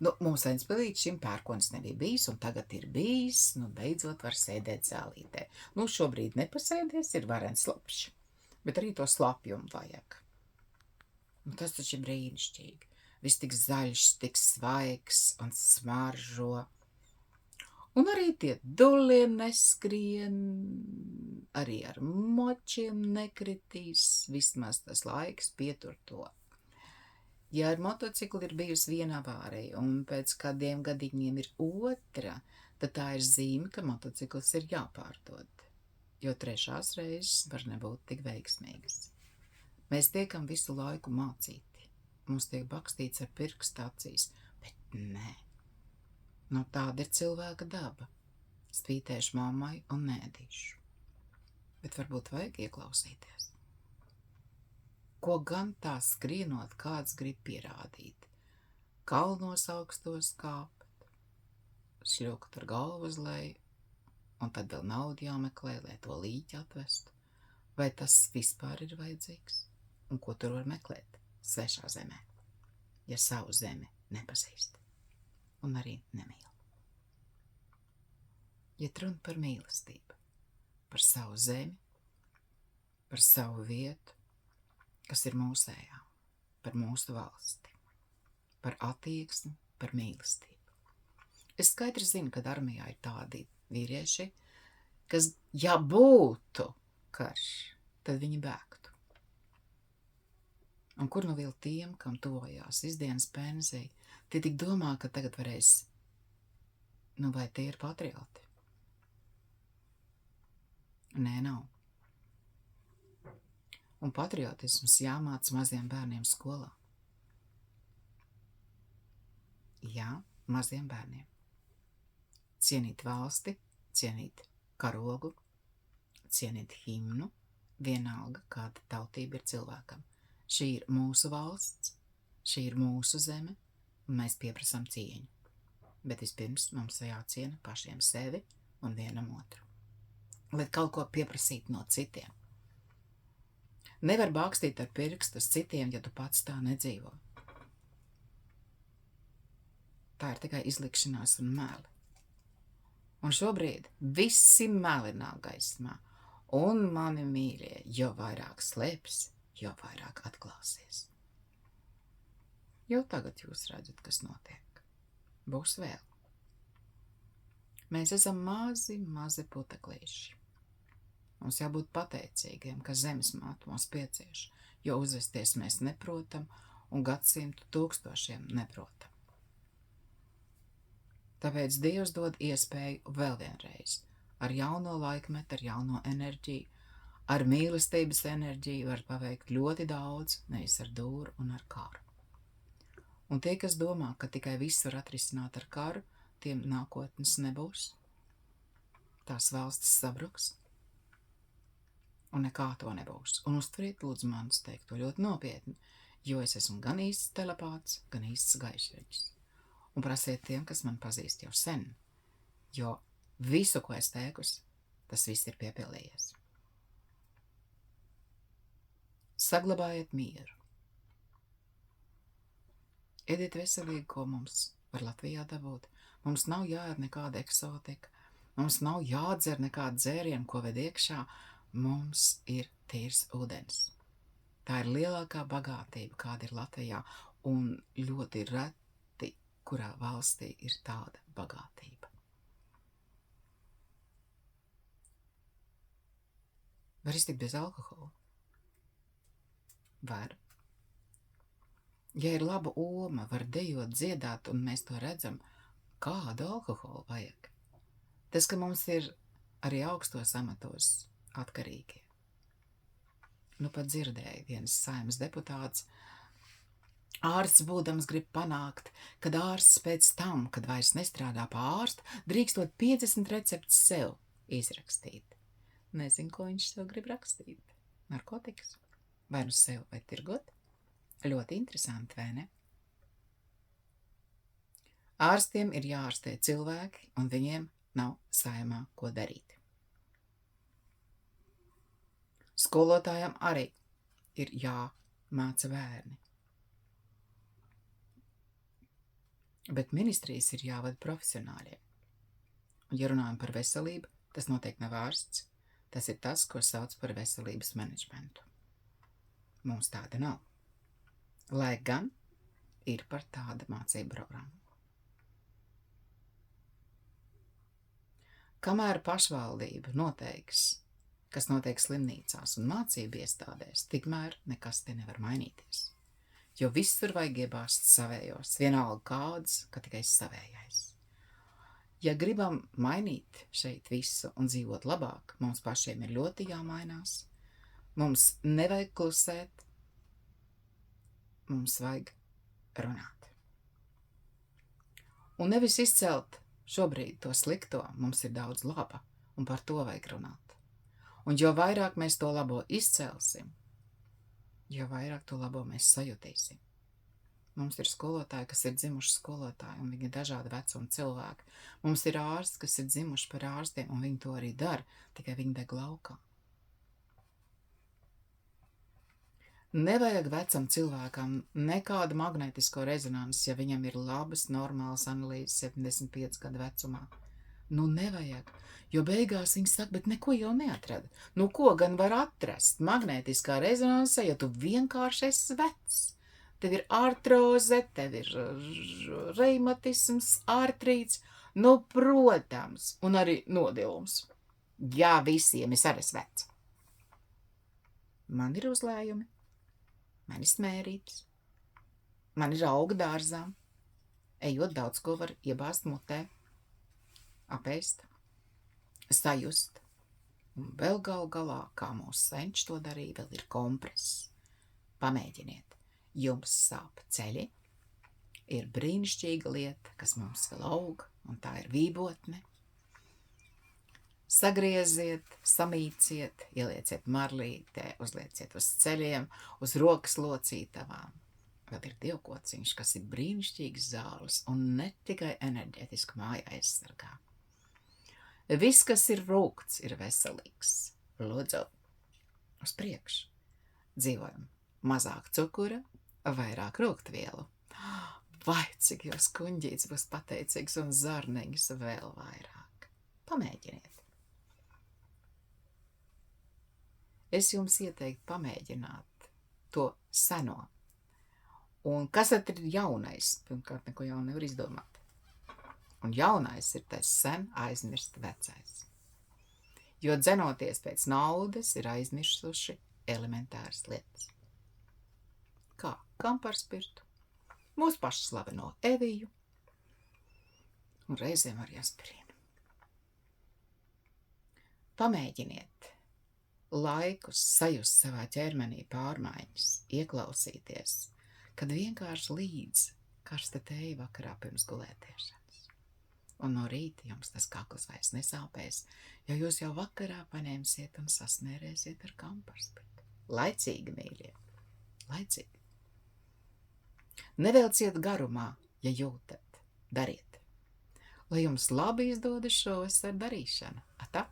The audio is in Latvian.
Mums līdz šim pērkons nebija bijis, un tagad ir bijis, beidzot var sēdēt zālītē. Šobrīd nepasēdies, ir varens slapšs, bet arī to slapjumu vajag. Tas taču ir brīnišķīgi. Viss tik zaļš, tik svaigs un smaržo. Un arī tie dulie neskrien, arī ar močiem nekritīs, vismaz tas laiks pietur to. Ja ar motociklu ir bijusi viena avārija un pēc kādiem gadiņiem ir otra, tad tā ir zīme, ka motocikls ir jāpārdod, jo trešās reizes var nebūt tik veiksmīgas. Mēs tiekam visu laiku mācīti. Mums tiek bakstīts ar pirkstu acīs, bet nē. Tāda ir cilvēka daba. Spītēšu mammai un nēdīšu. Bet varbūt vajag ieklausīties. Ko gan tā skrienot kāds grib pierādīt? Kalnos augstos kāpt, šļukt ar galvu uz leju, un tad vēl naudu jāmeklē, lai to līķi atvestu. Vai tas vispār ir vajadzīgs? Un ko tur var meklēt svešā zemē, ja savu zemi nepazīst un arī nemīl? Iet runa par mīlestību, par savu zemi, par savu vietu, kas ir mūsējā, par mūsu valsti, par attieksmi, par mīlestību. Es skaidri zinu, ka armijā ir tādi vīrieši, kas, ja būtu karš, tad viņi bēgtu. Un kur vēl tiem, kam tojās izdienas pensija, tie tik domā, ka tagad varēs, vai tie ir patrioti? Nē, nav. Un patriotisms jāmāca maziem bērniem skolā. Jā, maziem bērniem. Cienīt valsti, cienīt karogu, cienīt himnu, vienalga, kāda tautība ir cilvēkam. Šī ir mūsu valsts, šī ir mūsu zeme, un mēs pieprasām cieņu. Bet vispirms mums jāciena pašiem sevi un vienam otru, lai kaut ko pieprasīt no citiem. Nevar bākstīt ar pirkstu uz citiem, ja tu pats tā nedzīvo. Tā ir tikai izlikšanās un meli. Un šobrīd visi meli nāk gaismā, un mani mīļie, jo vairāk slēps, jo vairāk atklāsies. Jo tagad jūs redzat, kas notiek. Būs vēl. Mēs esam mazi puteklīši. Mums jābūt pateicīgiem, ka zemes māte mūs piecieš, jo uzvesties mēs neprotam un gadsimtu tūkstošiem neprotam. Tāpēc Dievs dod iespēju vēl vienreiz ar jauno laikmetu, ar jauno enerģiju, ar mīlestības enerģiju var paveikt ļoti daudz, nevis ar dūru un ar karu. Un tie, kas domā, ka tikai viss var atrisināt ar karu, tiem nākotnes nebūs. Tās valstis sabruks. Un nekā to nebūs. Un uztveriet, lūdzu, manis teikto ļoti nopietni, jo es esmu gan īsts telepāts, gan īsts gaišreģis. Un prasiet tiem, kas man pazīst jau sen, jo visu, ko es teikusi, tas viss ir piepildījies. Saglabājiet mieru. Ēdiet veselīgi, ko mums var Latvijā dabūt. Mums nav jāēd nekāda eksotika, mums nav jādzer nekāda dzēriena, ko ved iekšā. Mums ir tīrs ūdens. Tā ir lielākā bagātība, kāda ir Latvijā, un ļoti reti, kurā valstī ir tāda bagātība. Var iztikt bez alkohola? Var. Ja ir laba oma, var dejot, dziedāt, un mēs to redzam, kādu alkoholu vajag. Tas, ka mums ir arī augstos amatos atkarīgie. Pat dzirdēju, viens Saeimas deputāts, ārsts būdams grib panākt, kad ārsts pēc tam, kad vairs nestrādā pie ārsta, drīkstot 50 receptes sev izrakstīt. Nezinu, ko viņš sev grib rakstīt. Narkotikas? Vai nu sev, vai tirgot? Ļoti interesanti, vai ne? Ārstiem ir jāārstē cilvēki, un viņiem nav Saeimā ko darīt. Skolotājiem arī ir jāmāca bērni. Bet ministrijas ir jāvada profesionāļiem. Un, ja runājam par veselību, tas noteikti nav ārsts. Tas ir tas, ko sauc par veselības menedžmentu. Mums tāda nav. Lai gan ir par tādu mācību programmu. Kamēr pašvaldība noteiks, kas notiek slimnīcās un mācību iestādēs, tikmēr nekas te nevar mainīties. Jo visur vajag iebāzt savējos, vienalga kāds, ka tikai savējais. Ja gribam mainīt šeit visu un dzīvot labāk, mums pašiem ir ļoti jāmainās. Mums nevajag klusēt, mums vajag runāt. Un nevis izcelt šobrīd to slikto, mums ir daudz laba, un par to vajag runāt. Un jo vairāk mēs to labo izcelsim, jo vairāk to labo mēs sajutīsim. Mums ir skolotāji, kas ir dzimuši skolotāji, un viņi ir dažādi vecuma cilvēki. Mums ir ārsti, kas ir dzimuši par ārstiem, un viņi to arī dara, tikai viņi deg laukā. Nevajag vecam cilvēkam nekādu magnētisko rezonansi, ja viņam ir labas, normālas analīzes 75 gadu vecumā. Nu nevajag, jo beigās viņi saka, bet neko jau neatrada. Nu ko gan var atrast magnētiskā rezonanse, ja tu vienkārši esi vecs? Tev ir artroze, tev ir reimatisms, artrīts, nu protams, un arī nodilums. Jā, visiem es arī esmu vecs. Man ir uzlējumi. Man ir smērītis, man ir auga dārzā, ejot daudz ko var iebāzt mutē, apēst, sajust, un vēl gal galā, kā mūsu senči to darīja, vēl ir kompress. Pamēģiniet, jums sāp ceļi, ir brīnišķīga lieta, kas mums vēl aug, un tā ir vībotne. Sagrieziet, samīciet, ielieciet marlītē, uzlieciet uz ceļiem, uz rokas locītavām. Vēl ir dievkociņš, kas ir brīnišķīgs zāles un ne tikai enerģētiski māja aizsargā. Viss, kas ir rūgts, ir veselīgs. Lūdzu, uz priekšu. Dzīvojam mazāk cukura, vairāk rūgtvielu. Vai cik jūs kuņģīts būs pateicīgs un zarneņas vēl vairāk. Pamēģiniet. Es jums ieteiktu pamēģināt to seno. Un kas tad ir jaunais? Pirmkārt, neko jaunu nevar izdomāt. Un jaunais ir tas sen aizmirst vecais. Jo dzenoties pēc naudas ir aizmirsuši elementāras lietas. Kā? Kamparspirtu, mūsu pašu slaveno Eviju un reizēm arī aspirīnu. Pamēģiniet laikus sajust savā ķermenī pārmaiņas, ieklausīties, kad vienkārši līdz karsta tēja vakarā pirms gulētiešanas. Un no rīta jums tas kakls vairs nesāpēs, jo jūs jau vakarā paņemsiet un sasmērēsiet ar kamparspirtu. Laicīgi, mīļie, laicīgi. Nevelciet garumā, ja jūtat, dariet. Lai jums labi izdodas šovasar darīšana. Atā!